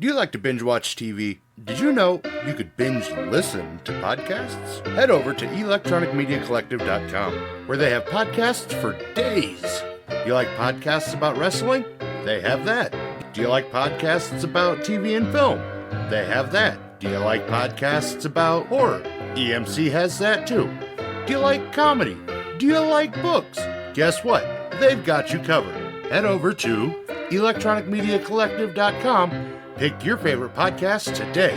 Do you like to binge watch TV? Did you know you could binge listen to podcasts? Head over to electronicmediacollective.com, where they have podcasts for days. You like podcasts about wrestling? They have that. Do you like podcasts about TV and film? They have that. Do you like podcasts about horror? EMC has that too. Do you like comedy? Do you like books? Guess what? They've got you covered. Head over to electronicmediacollective.com. Pick your favorite podcast today.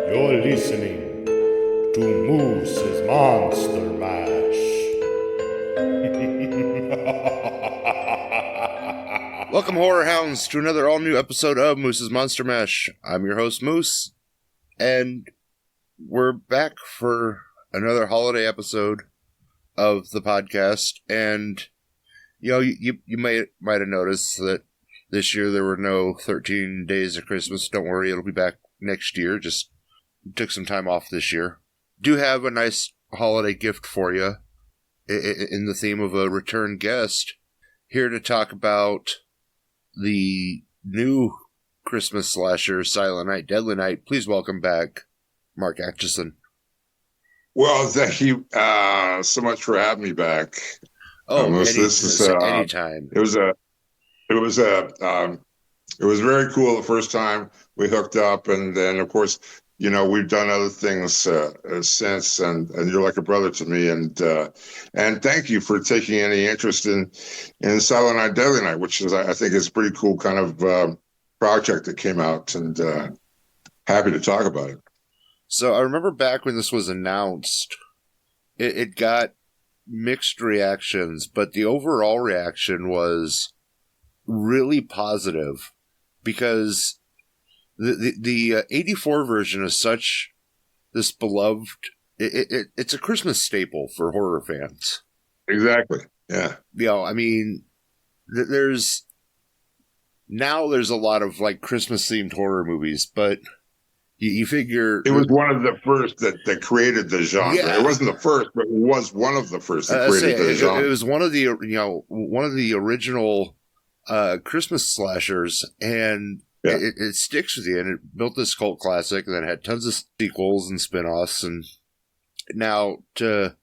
You're listening to Moose's Monster Mash. Welcome, Horror Hounds, to another all-new episode of Moose's Monster Mash. I'm your host, Moose, and we're back for another holiday episode of the podcast. And, you know, you might have noticed that this year there were no 13 Days of Christmas. Don't worry, it'll be back next year. Just took some time off this year. Do have a nice holiday gift for you in the theme of a return guest. Here to talk about the new Christmas slasher, Silent Night, Deadly Night. Please welcome back Mark Acheson. Well, thank you so much for having me back. Oh, anytime. It was very cool the first time we hooked up, and then of course, you know, we've done other things since, and you're like a brother to me, and thank you for taking any interest in Silent Night, Deadly Night, which is, I think, is a pretty cool kind of project that came out, and happy to talk about it. So I remember back when this was announced, it got mixed reactions, but the overall reaction was really positive because the 84 version is such this beloved. It's a Christmas staple for horror fans. Exactly. Yeah. You know, I mean, there's a lot of like Christmas themed horror movies, but you figure it was one of the first that created the genre. Yeah. It wasn't the first, but it was one of the first that created the genre. It was one of the original Christmas slashers, and yeah. It sticks with you, and it built this cult classic, and then had tons of sequels and spin-offs, and now to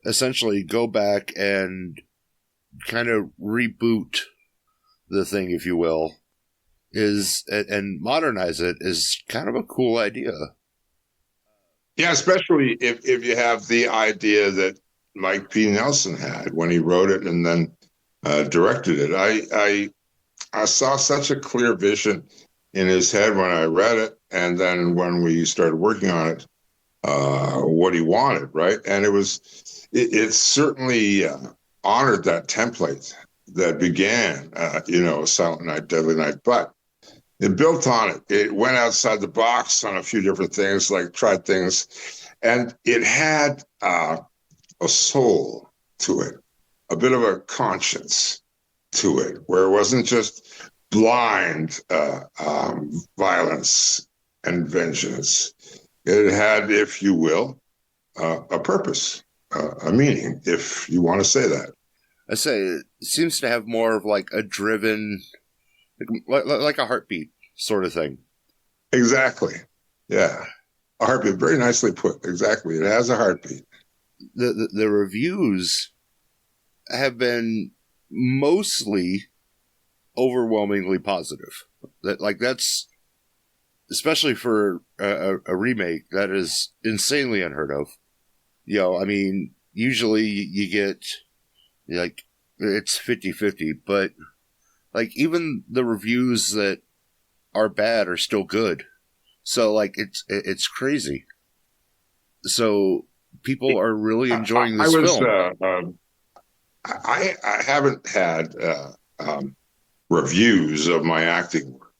essentially go back and kind of reboot the thing, if you will, and modernize it is kind of a cool idea. Yeah, especially if you have the idea that Mike P. Nelson had when he wrote it and then directed it. I saw such a clear vision in his head when I read it, and then when we started working on it, what he wanted, right? And it certainly honored that template that began, Silent Night, Deadly Night, but it built on it. It went outside the box on a few different things, like tried things, and it had a soul to it, a bit of a conscience to it, where it wasn't just blind violence and vengeance. It had, if you will, a purpose, a meaning, if you want to say that. I say it seems to have more of like a driven, like a heartbeat sort of thing. Exactly. Yeah. A heartbeat. Very nicely put. Exactly. It has a heartbeat. The reviews have been mostly overwhelmingly positive. That's especially for a remake, that is insanely unheard of. You know, I mean, usually you get like it's 50-50, but like even the reviews that are bad are still good. So like it's crazy. So people are really enjoying this film. I haven't had reviews of my acting work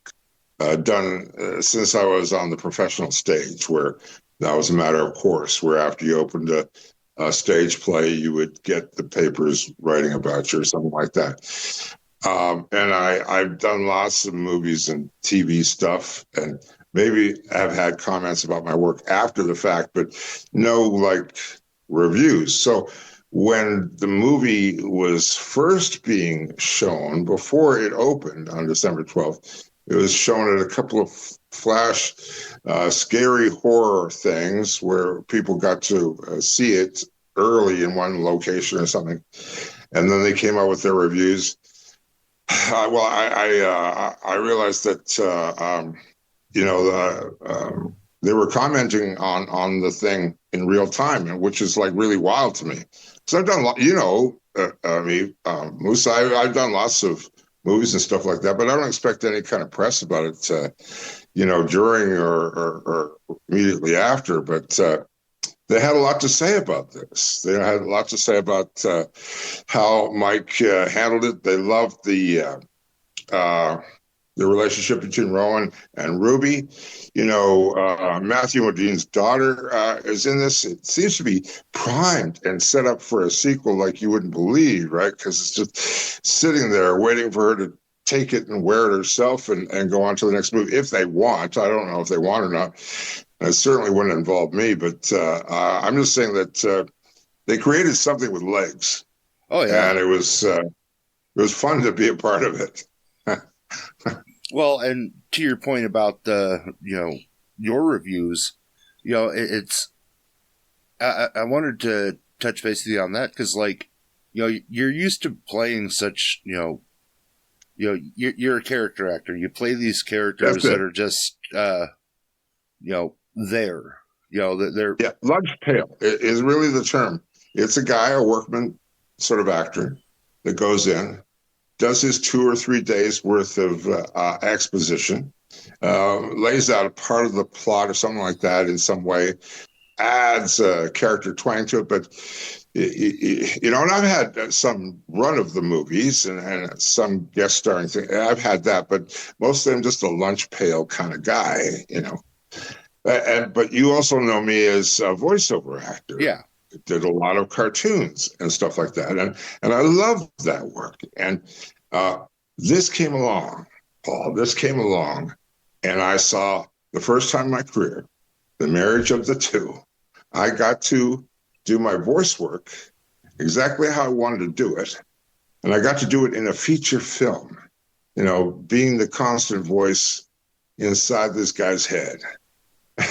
done since I was on the professional stage, where that was a matter of course, where after you opened a stage play, you would get the papers writing about you or something like that. And I've done lots of movies and TV stuff, and maybe have had comments about my work after the fact, but no like reviews. So when the movie was first being shown, before it opened on December 12th, it was shown at a couple of flash scary horror things where people got to see it early in one location or something. And then they came out with their reviews. Well, I realized that you know they were commenting on the thing in real time, which is like really wild to me. So I've done, Musa, I've done lots of movies and stuff like that, but I don't expect any kind of press about it, during or immediately after. But they had a lot to say about this. They had a lot to say about how Mike handled it. They loved the relationship between Rowan and Ruby. Matthew Modine's daughter is in this. It seems to be primed and set up for a sequel like you wouldn't believe, right? Because it's just sitting there waiting for her to take it and wear it herself and go on to the next movie if they want. I don't know if they want or not. It certainly wouldn't involve me, but I'm just saying that they created something with legs. Oh yeah, and it was fun to be a part of it. Well, and to your point about your reviews, it's I wanted to touch base with you on that because you're used to playing such you're a character actor. You play these characters that are just there. They're Lunch pail is really the term. It's a guy, a workman sort of actor that goes in, does his 2 or 3 days worth of exposition, lays out a part of the plot or something like that in some way, adds a character twang to it. But and I've had some run of the movies and some guest starring thing. I've had that, but most of them just a lunch pail kind of guy, but you also know me as a voiceover actor. Yeah. Did a lot of cartoons and stuff like that. And I love that work. And this came along, Paul, and I saw the first time in my career, the marriage of the two. I got to do my voice work exactly how I wanted to do it. And I got to do it in a feature film, being the constant voice inside this guy's head.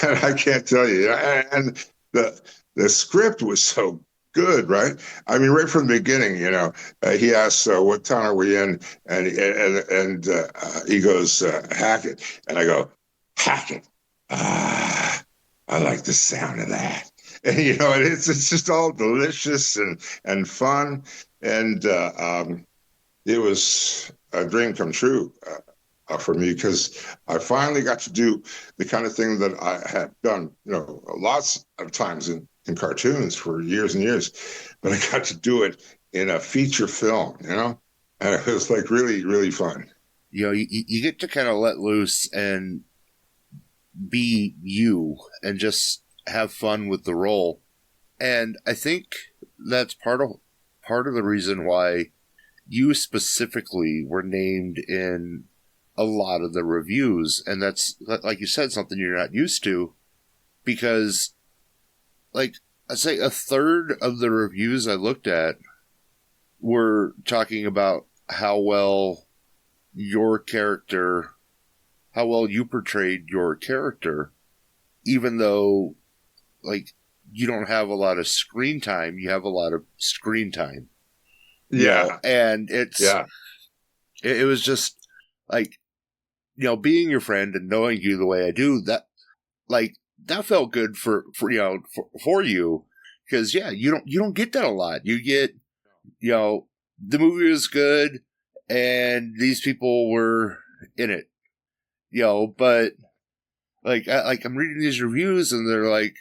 And I can't tell you, and the script was so good, right? I mean, right from the beginning, he asks, "What town are we in?" And he goes, "Hackett," and I go, "Hackett." I like the sound of that. And and it's just all delicious and fun, and it was a dream come true. For me, because I finally got to do the kind of thing that I had done, lots of times in cartoons for years and years, but I got to do it in a feature film, and it was like really, really fun. You get to kind of let loose and be you and just have fun with the role. And I think that's part of the reason why you specifically were named in a lot of the reviews, and that's, like you said, something you're not used to, because I'd say a third of the reviews I looked at were talking about how well you portrayed your character, even though you don't have a lot of screen time, you have a lot of screen time. And it was just being your friend and knowing you the way I do, that felt good for you, because you don't get that a lot. You get, the movie was good and these people were in it, but I'm reading these reviews and they're like,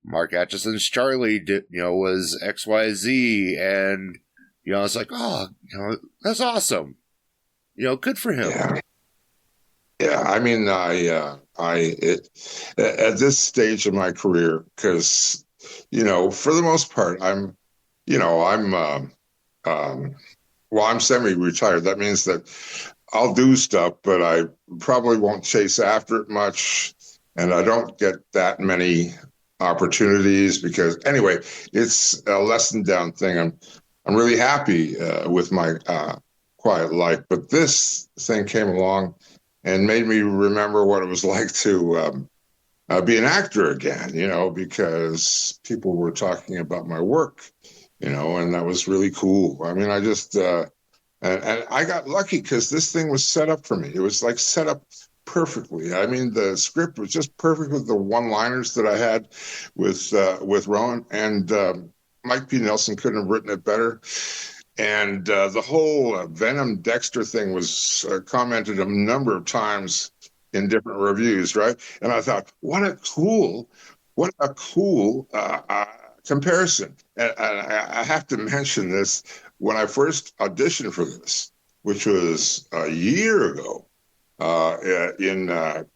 Mark Acheson's Charlie was XYZ, and it's like, oh, that's awesome. Good for him. Yeah. I mean, at this stage of my career, because, for the most part, I'm Well, I'm semi-retired. That means that I'll do stuff, but I probably won't chase after it much, and I don't get that many opportunities because anyway, it's a less than down thing. I'm really happy with my quiet life, but this thing came along and made me remember what it was like to be an actor again, because people were talking about my work, and that was really cool. I mean, I just, and I got lucky because this thing was set up for me. It was like set up perfectly. I mean, the script was just perfect with the one-liners that I had with Rowan, and Mike P. Nelson couldn't have written it better. And the whole Venom Dexter thing was commented a number of times in different reviews, right? And I thought, what a cool comparison. And I have to mention this. When I first auditioned for this, which was a year ago, in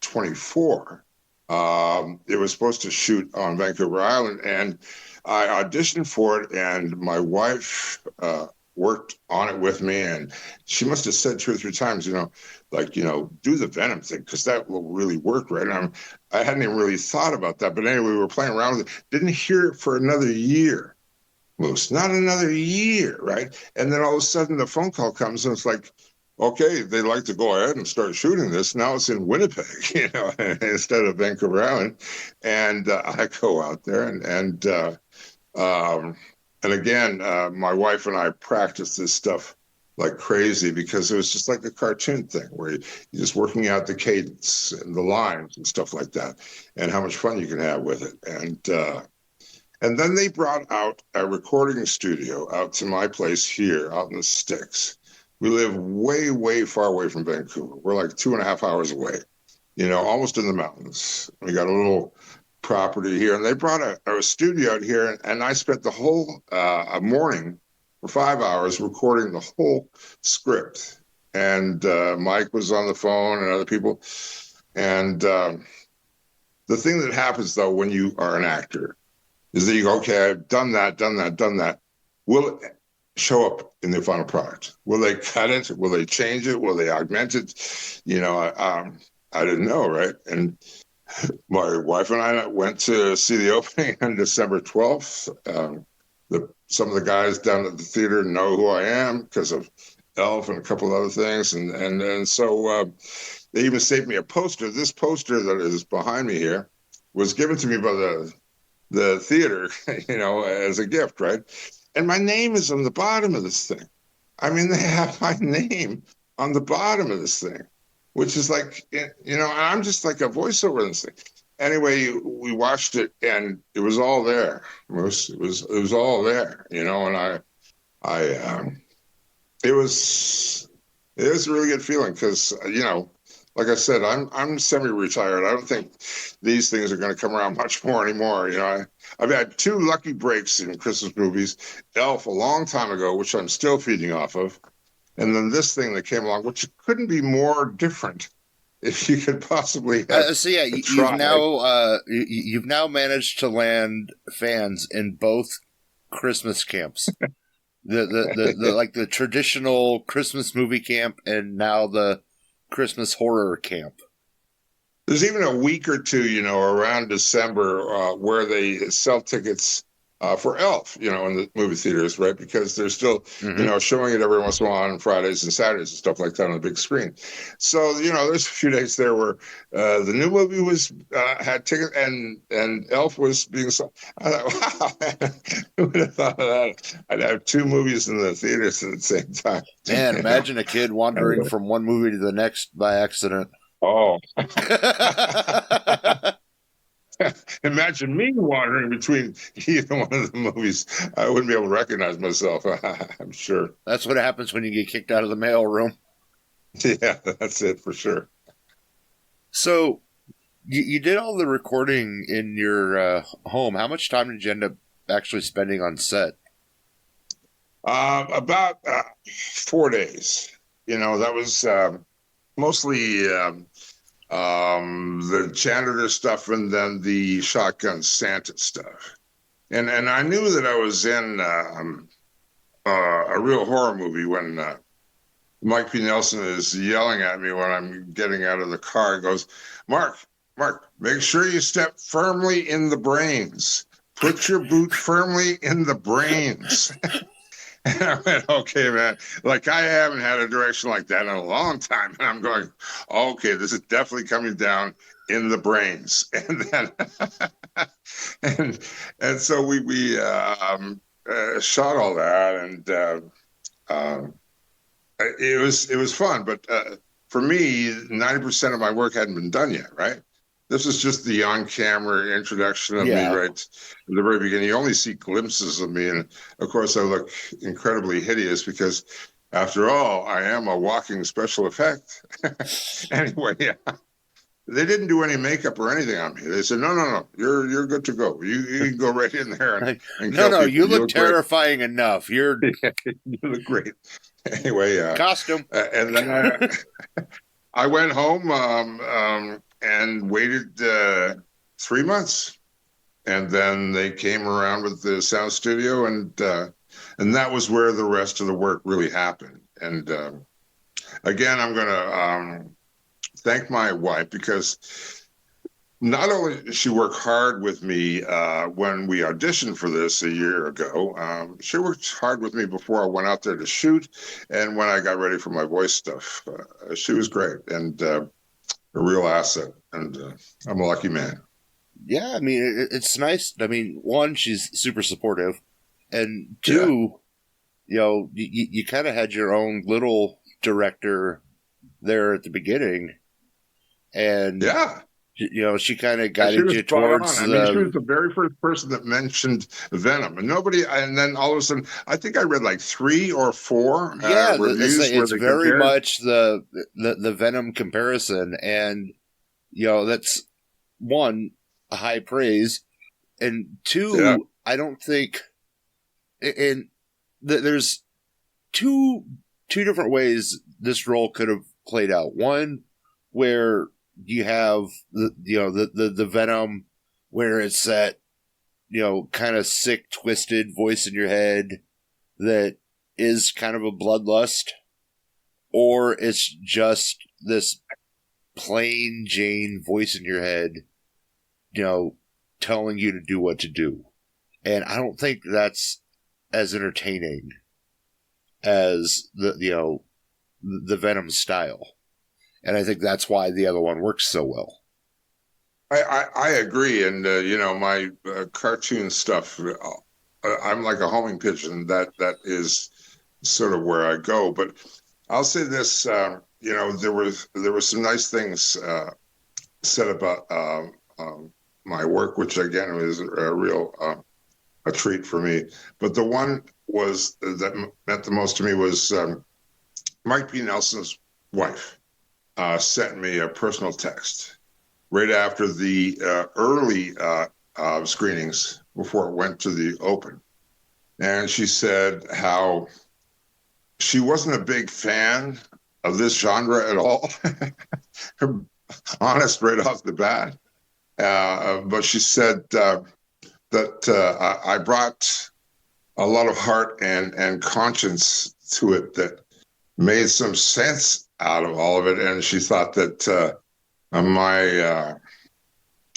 24, it was supposed to shoot on Vancouver Island, and I auditioned for it, and my wife worked on it with me, and she must have said 2 or 3 times, do the Venom thing because that will really work, right? And I hadn't even really thought about that, but anyway, we were playing around with it. Didn't hear it for another year, Moose, not another year, right? And then all of a sudden the phone call comes, and it's like, okay, they'd like to go ahead and start shooting this. Now it's in Winnipeg, instead of Vancouver Island, and I go out there and again, my wife and I practiced this stuff like crazy because it was just like a cartoon thing where you're just working out the cadence and the lines and stuff like that, and how much fun you can have with it. And then they brought out a recording studio out to my place here out in the sticks. We live way, way far away from Vancouver. We're like 2.5 hours away, almost in the mountains. We got a little property here, and they brought a studio out here, and I spent the whole morning for 5 hours recording the whole script. And Mike was on the phone and other people. And the thing that happens, though, when you are an actor is that you go, okay, I've done that. Will it show up in the final product? Will they cut it? Will they change it? Will they augment it? I didn't know, right? And my wife and I went to see the opening on December 12th. Some of the guys down at the theater know who I am because of Elf and a couple of other things. And so they even saved me a poster. This poster that is behind me here was given to me by the theater, as a gift, right? And my name is on the bottom of this thing. I mean, they have my name on the bottom of this thing, which is like, I'm just like a voiceover in this thing. Anyway, we watched it, and it was all there, Moose. It was all there, and it was a really good feeling because, like I said, I'm semi-retired. I don't think these things are going to come around much more anymore. I've had 2 lucky breaks in Christmas movies. Elf a long time ago, which I'm still feeding off of, and then this thing that came along, which couldn't be more different if you could possibly have. So yeah, you've now managed to land fans in both Christmas camps. the like the traditional Christmas movie camp, and now the Christmas horror camp. There's even a week or two, around December where they sell tickets for Elf, in the movie theaters, right? Because they're still, showing it every once in a while on Fridays and Saturdays and stuff like that on the big screen. So, there's a few days there where the new movie had tickets and Elf was being sold. I thought, wow, who would have thought of that? I'd have 2 movies in the theaters at the same time. Man, imagine a kid wandering from one movie to the next by accident. Oh. Imagine me wandering between either one of the movies. I wouldn't be able to recognize myself, I'm sure. That's what happens when you get kicked out of the mail room. Yeah, that's it for sure. So you did all the recording in your home. How much time did you end up actually spending on set? About 4 days. That was mostly the janitor stuff and then the shotgun Santa stuff. And I knew that I was in a real horror movie when Mike P. Nelson is yelling at me when I'm getting out of the car. He goes, Mark, make sure you step firmly in the brains. Put your boot firmly in the brains. And I went, okay, man. Like, I haven't had a direction like that in a long time. And I'm going, okay, this is definitely coming down in the brains. And then, and so we shot all that, and it was fun. But for me, 90% of my work hadn't been done yet, right? This is just the on-camera introduction of me right at the very beginning. You only see glimpses of me, and of course I look incredibly hideous because, after all, I am a walking special effect. Anyway, yeah. They didn't do any makeup or anything on me. They said, no, you're good to go. You can go right in there and kill people. You look terrifying enough. You look great. Anyway, costume. And then I went home and waited 3 months, and then they came around with the sound studio, and that was where the rest of the work really happened. And again, I'm going to thank my wife, because not only did she work hard with me when we auditioned for this a year ago, she worked hard with me before I went out there to shoot, and when I got ready for my voice stuff. She was great, and a real asset, and I'm a lucky man. Yeah, I mean, it's nice. I mean, one, she's super supportive, and two, you kind of had your own little director there at the beginning, and she kind of guided you towards. She was the very first person that mentioned Venom, and nobody. And then all of a sudden, I think I read like 3 or 4 reviews. It's very much the Venom comparison, and that's one, a high praise, and two, I don't think, and there's two different ways this role could have played out. One, where you have the Venom, where it's that kind of sick, twisted voice in your head that is kind of a bloodlust, or it's just this plain Jane voice in your head, telling you to do what to do. And I don't think that's as entertaining as the Venom style. And I think that's why the other one works so well. I agree. And, my cartoon stuff, I'm like a homing pigeon. That is sort of where I go. But I'll say this, there were some nice things said about my work, which, again, was a real a treat for me. But the one that meant the most to me was Mike P. Nelson's wife. Sent me a personal text right after the early screenings before it went to the open. And she said how she wasn't a big fan of this genre at all. Honest, right off the bat. But she said that I brought a lot of heart and conscience to it that made some sense out of all of it, and she thought that my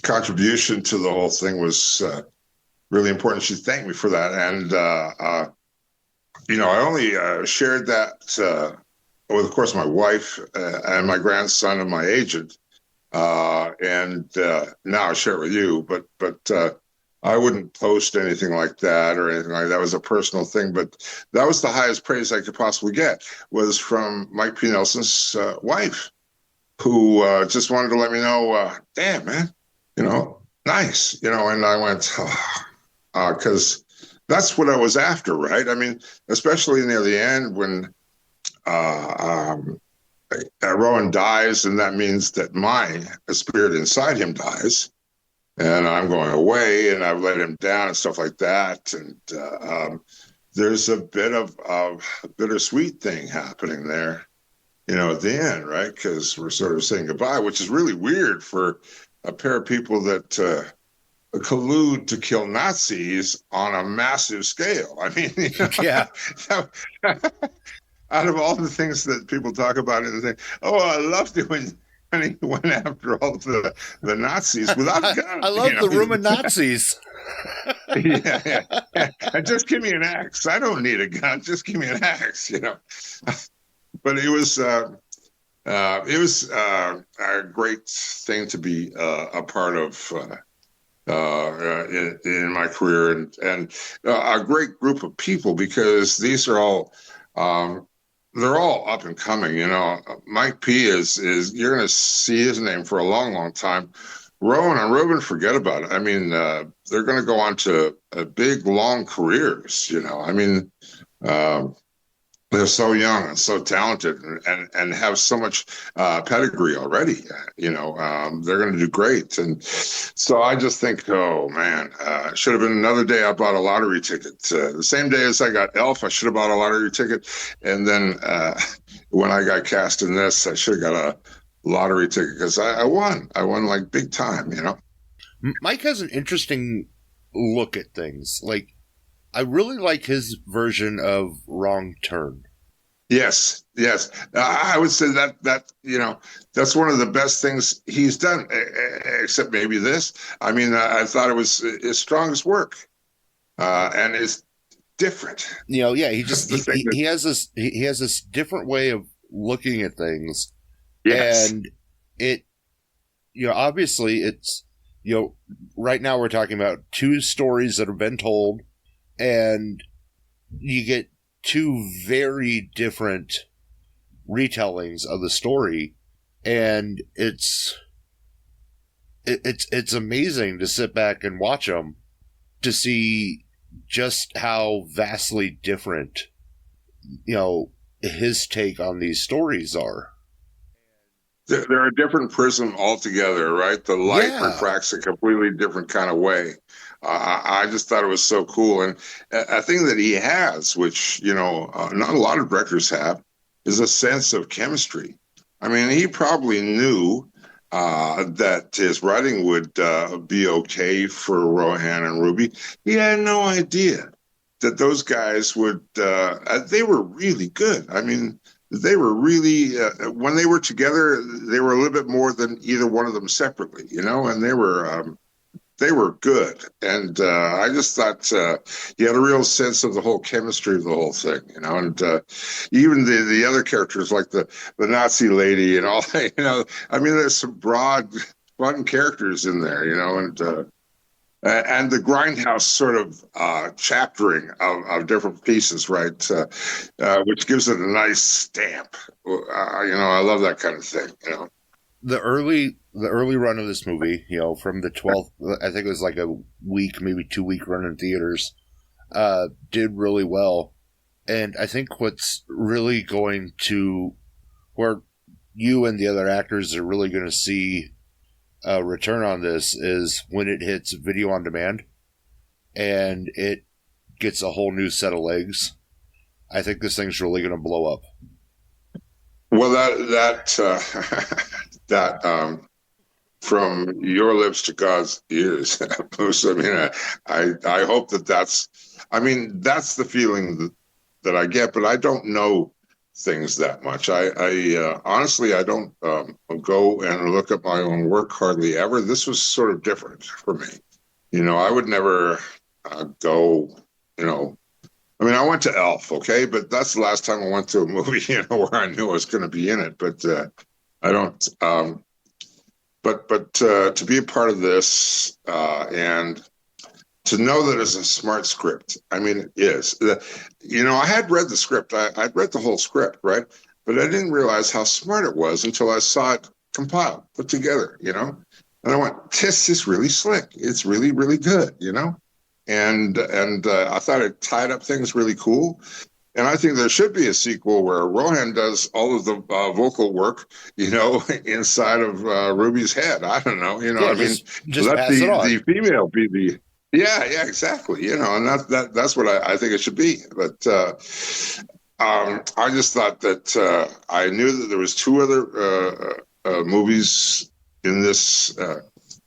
contribution to the whole thing was really important. She thanked me for that, and I only shared that with, of course, my wife and my grandson and my agent, and now I share it with you. But I wouldn't post anything like that or anything like that. It was a personal thing, but that was the highest praise I could possibly get, was from Mike P. Nelson's wife, who just wanted to let me know, damn, man, nice, and I went, because that's what I was after, right? I mean, especially near the end when Rowan dies, and that means that my spirit inside him dies. And I'm going away, and I've let him down and stuff like that. And there's a bit of a bittersweet thing happening there, at the end, right? Because we're sort of saying goodbye, which is really weird for a pair of people that collude to kill Nazis on a massive scale. I mean, Yeah. Out of all the things that people talk about and think, oh, I loved it when he went after all the Nazis without guns. I love the Roman Nazis. Yeah. And just give me an axe. I don't need a gun. Just give me an axe. But it was a great thing to be a part of in my career, and a great group of people, because these are all they're all up and coming. Mike P is you're going to see his name for a long, long time. Rowan and Ruben, forget about it. I mean, they're going to go on to big, long careers. I mean, they're so young and so talented, and have so much pedigree already. They're going to do great. And so I just think, oh man, should have been another day I bought a lottery ticket. The same day as I got Elf, I should have bought a lottery ticket. And then when I got cast in this, I should have got a lottery ticket, because I won. I won like big time. Mike has an interesting look at things. Like, I really like his version of Wrong Turn. Yes. I would say that that's one of the best things he's done, except maybe this. I mean, I thought it was his strongest work, and it's different. Yeah, he has this different way of looking at things. Yes. And it, obviously it's, right now we're talking about two stories that have been told, and you get two very different retellings of the story, and it's amazing to sit back and watch them, to see just how vastly different his take on these stories are. They're a different prism altogether, right? The light refracts a completely different kind of way. I just thought it was so cool. And a thing that he has, which, not a lot of directors have, is a sense of chemistry. I mean, he probably knew that his writing would be okay for Rohan and Ruby. He had no idea that those guys would, they were really good. I mean, they were really, when they were together, they were a little bit more than either one of them separately, and they were good. And I just thought he had a real sense of the whole chemistry of the whole thing, and even the other characters, like the Nazi lady and all that, I mean, there's some broad, fun characters in there, and the grindhouse sort of chaptering of different pieces, right? Which gives it a nice stamp. I love that kind of thing. The early run of this movie, from the 12th, I think it was like a week, maybe 2 week run in theaters, did really well. And I think what's really going to, where you and the other actors are really going to see return on this, is when it hits video on demand and it gets a whole new set of legs. I think this thing's really going to blow up. Well, that from your lips to God's ears, Bruce. I mean, I hope that's the feeling that I get, but I don't know things that much. I honestly, I don't go and look at my own work hardly ever. This was sort of different for me. I would never go, I mean, I went to Elf, okay, but that's the last time I went to a movie, where I knew I was going to be in it. But I don't. But to be a part of this and to know that it's a smart script. I mean, it is. I had read the script. I'd read the whole script, right? But I didn't realize how smart it was until I saw it compiled, put together, And I went, this is really slick. It's really, really good, And I thought it tied up things really cool. And I think there should be a sequel where Rohan does all of the vocal work, inside of Ruby's head. I don't know, I mean, just let pass it on. the female be the. Yeah, exactly. And that's what I think it should be. But I just thought that I knew that there was two other movies in this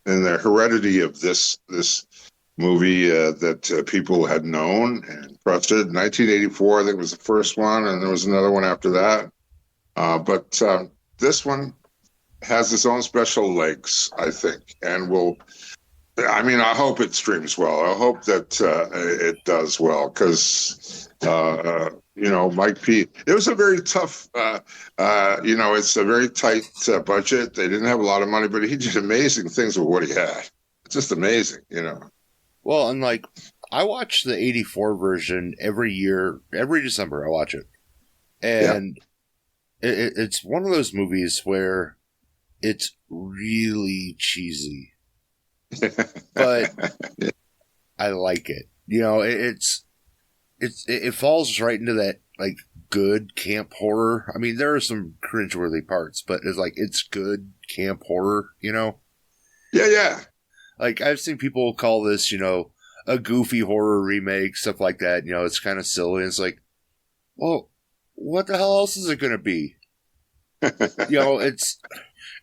and the heredity of this movie that people had known and trusted. 1984, I think, was the first one, and there was another one after that. But this one has its own special legs, I think, and will. I mean, I hope it streams well. I hope that it does well because, Mike P. It was a very tough, it's a very tight budget. They didn't have a lot of money, but he did amazing things with what he had. It's just amazing, Well, and like, I watch the 84 version every year, every December I watch it. And it's one of those movies where it's really cheesy. But I like it. It falls right into that like good camp horror. I mean, there are some cringeworthy parts, but it's good camp horror. Yeah. Like I've seen people call this, a goofy horror remake, stuff like that. It's kind of silly. It's like, well, what the hell else is it going to be?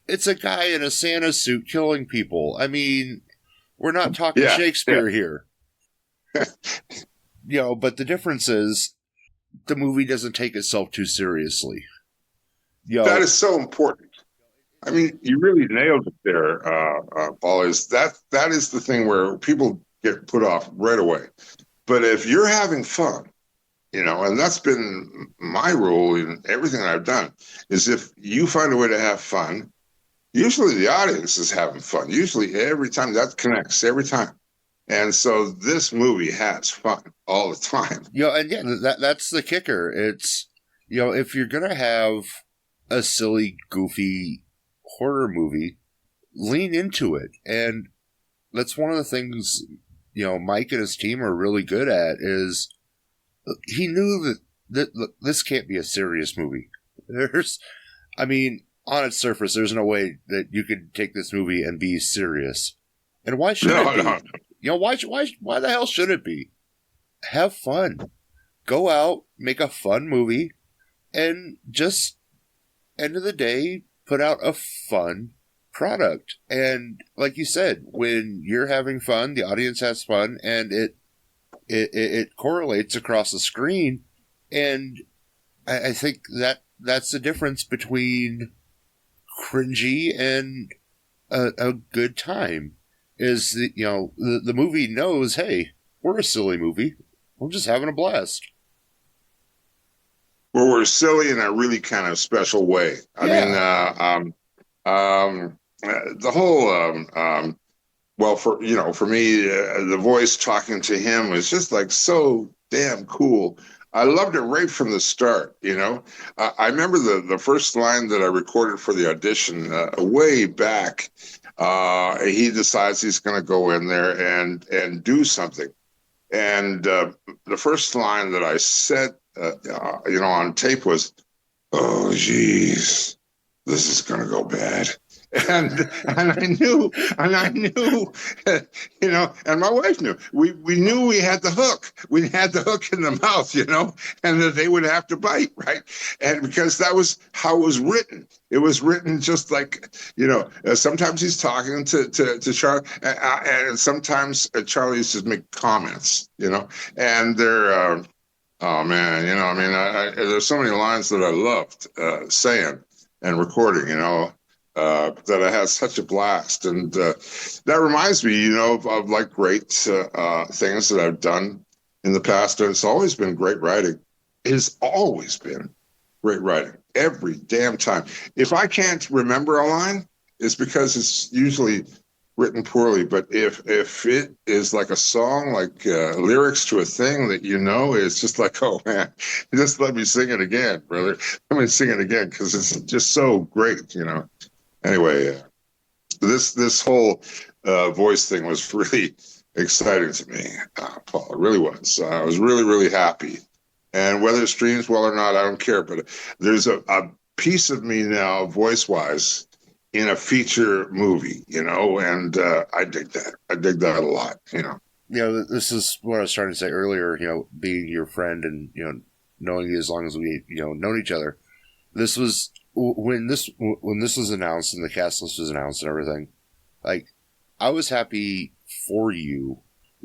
It's a guy in a Santa suit killing people. I mean, we're not talking Shakespeare here. But the difference is the movie doesn't take itself too seriously. That is so important. I mean, you really nailed it there, Paul. That is the thing where people get put off right away. But if you're having fun, and that's been my rule in everything I've done, is if you find a way to have fun, usually the audience is having fun. Usually every time that connects, every time. And so this movie has fun all the time. That's the kicker. It's, if you're going to have a silly, goofy horror movie, lean into it. And that's one of the things, Mike and his team are really good at is he knew that this can't be a serious movie. On its surface, there's no way that you could take this movie and be serious. And why should it be? No. Why the hell should it be? Have fun. Go out, make a fun movie, and just, end of the day, put out a fun product. And like you said, when you're having fun, the audience has fun, and it correlates across the screen. And I think that's the difference between cringy and a good time. Is the movie knows, hey, we're a silly movie. We're just having a blast. Well, we're silly in a really kind of special way. I mean, the whole for me, the voice talking to him was just like so damn cool. I loved it right from the start. I remember the first line that I recorded for the audition way back. He decides he's going to go in there and do something. And the first line that I said, on tape was, "Oh, geez, this is going to go bad." And I knew, and my wife knew. We knew we had the hook. We had the hook in the mouth, and that they would have to bite, right? And because that was how it was written. It was written just like, sometimes he's talking to Charlie, and sometimes Charlie used to make comments, and they're, oh man, there's so many lines that I loved saying and recording, that I had such a blast. And that reminds me, of like great things that I've done in the past. And it's always been great writing. It has always been great writing every damn time. If I can't remember a line, it's because it's usually written poorly. But if it is like a song, like lyrics to a thing that it's just like, oh man, just let me sing it again, brother. Let me sing it again because it's just so great, Anyway, this whole voice thing was really exciting to me, Paul. It really was. I was really, really happy. And whether it streams well or not, I don't care. But there's a piece of me now, voice-wise, in a feature movie, and I dig that. I dig that a lot, This is what I was trying to say earlier, being your friend and, knowing you as long as we, known each other. This was... When this was announced and the cast list was announced and everything, like, I was happy for you,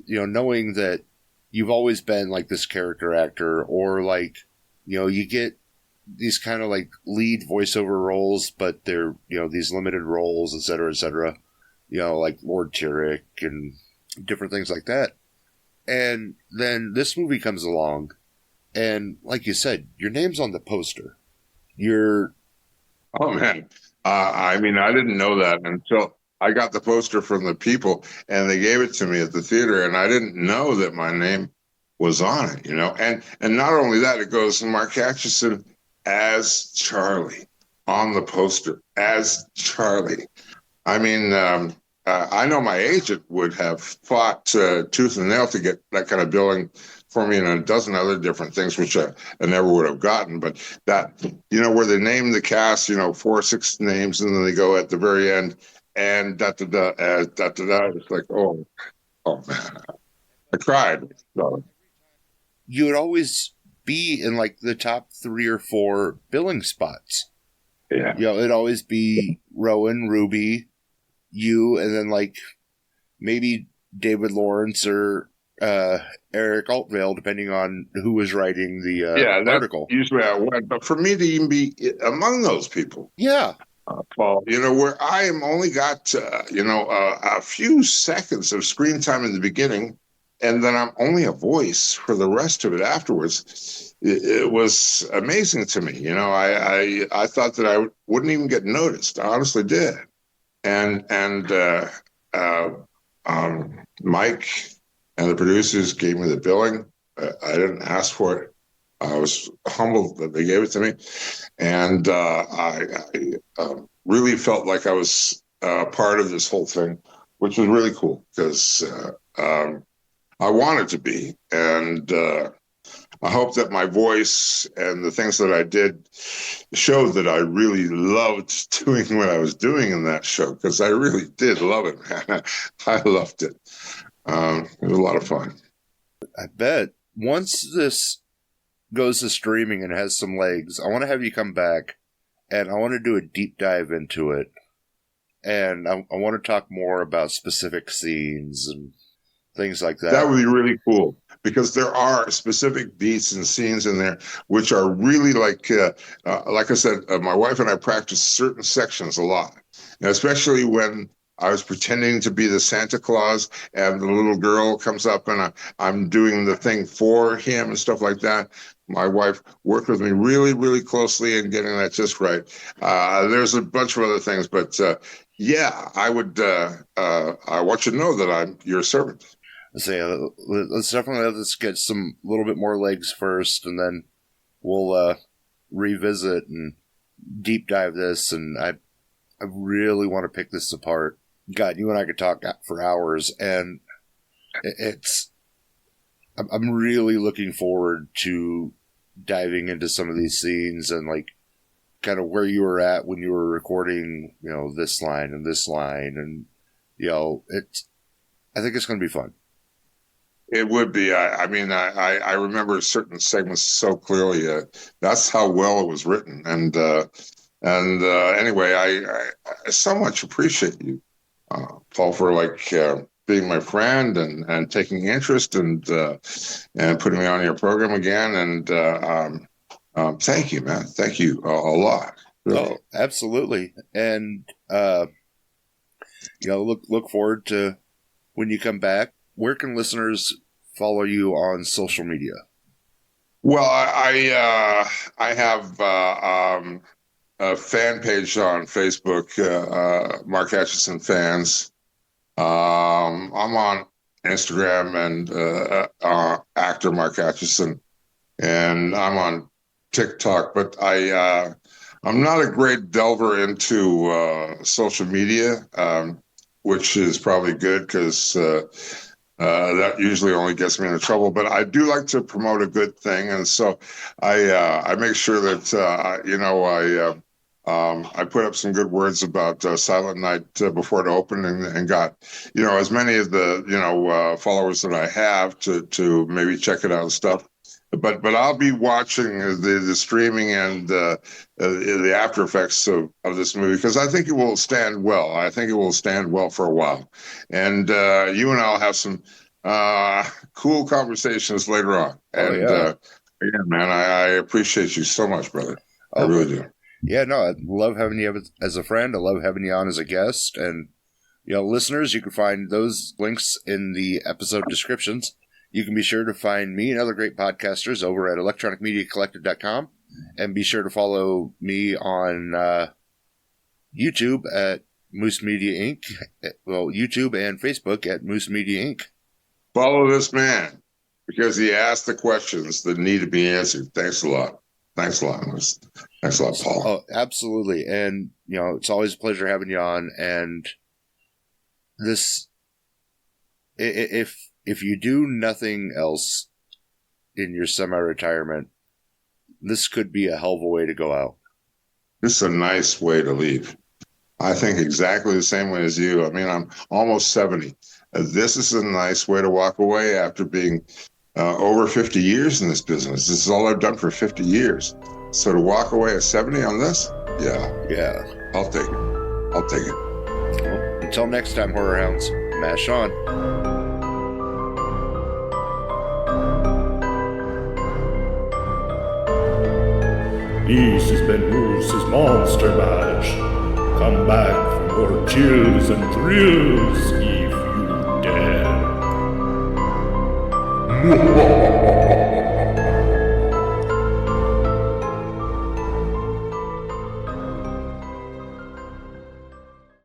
knowing that you've always been like this character actor, or like, you get these kind of like lead voiceover roles, but they're, these limited roles, et cetera, like Lord Tyrek and different things like that. And then this movie comes along, and like you said, your name's on the poster. Oh man. I mean, I didn't know that until I got the poster from the people and they gave it to me at the theater, and I didn't know that my name was on it, And not only that, it goes Mark Acheson as Charlie on the poster as Charlie. I mean, I know my agent would have fought tooth and nail to get that kind of billing for me and a dozen other different things, which I never would have gotten. But that, where they name the cast, 4 or 6 names, and then they go at the very end and da da da da da da. It's like, oh man, I cried. So, you would always be in like the top 3 or 4 billing spots. Yeah. It'd always be Rowan, Ruby, you, and then like maybe David Lawrence or Eric Altvale, depending on who was writing the article. Usually I went, but for me to even be among those people, Paul, where I am only got a few seconds of screen time in the beginning, and then I'm only a voice for the rest of it afterwards. It was amazing to me. I thought that I wouldn't even get noticed. I honestly did, and Mike and the producers gave me the billing. I didn't ask for it. I was humbled that they gave it to me. And I really felt like I was part of this whole thing, which was really cool because I wanted to be. And I hope that my voice and the things that I did showed that I really loved doing what I was doing in that show, because I really did love it, man. I loved it. It was a lot of fun. I bet. Once this goes to streaming and has some legs, I want to have you come back, and I want to do a deep dive into it. And I want to talk more about specific scenes and things like that. That would be really cool, because there are specific beats and scenes in there which are really like I said, my wife and I practice certain sections a lot, and especially when I was pretending to be the Santa Claus and the little girl comes up and I'm doing the thing for him and stuff like that. My wife worked with me really, really closely in getting that just right. There's a bunch of other things, but yeah, I want you to know that I'm your servant. So let's definitely get a little bit more legs first, and then we'll revisit and deep dive this. And I really want to pick this apart. God, you and I could talk for hours, and I'm really looking forward to diving into some of these scenes and like kind of where you were at when you were recording, this line and this line, and I think it's going to be fun. It would be. I mean, I remember certain segments so clearly. That's how well it was written, and anyway, I so much appreciate you, Paul, for being my friend and taking interest and putting me on your program again. And thank you, man. Thank you a lot. Really. Oh, absolutely. And look forward to when you come back. Where can listeners follow you on social media? Well, I have a fan page on Facebook, Mark Acheson Fans. I'm on Instagram and actor Mark Acheson, and I'm on TikTok. But I'm not a great delver into social media, which is probably good because that usually only gets me into trouble. But I do like to promote a good thing, and so I make sure that I put up some good words about Silent Night before it opened, and got as many of the followers that I have to maybe check it out and stuff. but I'll be watching the streaming and the after effects of this movie because I think it will stand well. I think it will stand well for a while, and you and I'll have some cool conversations later on. And again, man, I appreciate you so much, brother. I really do. Yeah, no, I love having you as a friend. I love having you on as a guest, and listeners, you can find those links in the episode descriptions. You can be sure to find me and other great podcasters over at electronicmediacollective.com, and be sure to follow me on YouTube at Moose Media Inc. Well, YouTube and Facebook at Moose Media Inc. Follow this man because he asked the questions that need to be answered. Thanks a lot. Thanks a lot, Moose. Thanks a lot, Paul. Oh, absolutely. And, it's always a pleasure having you on. And this, if you do nothing else in your semi-retirement, this could be a hell of a way to go out. This is a nice way to leave. I think exactly the same way as you. I mean, I'm almost 70. This is a nice way to walk away after being over 50 years in this business. This is all I've done for 50 years. So to walk away at 70 on this, yeah, I'll take it. Well, until next time, Horror Hounds, mash on. This has been Moose's Monster Mash. Come back for more chills and thrills if you dare.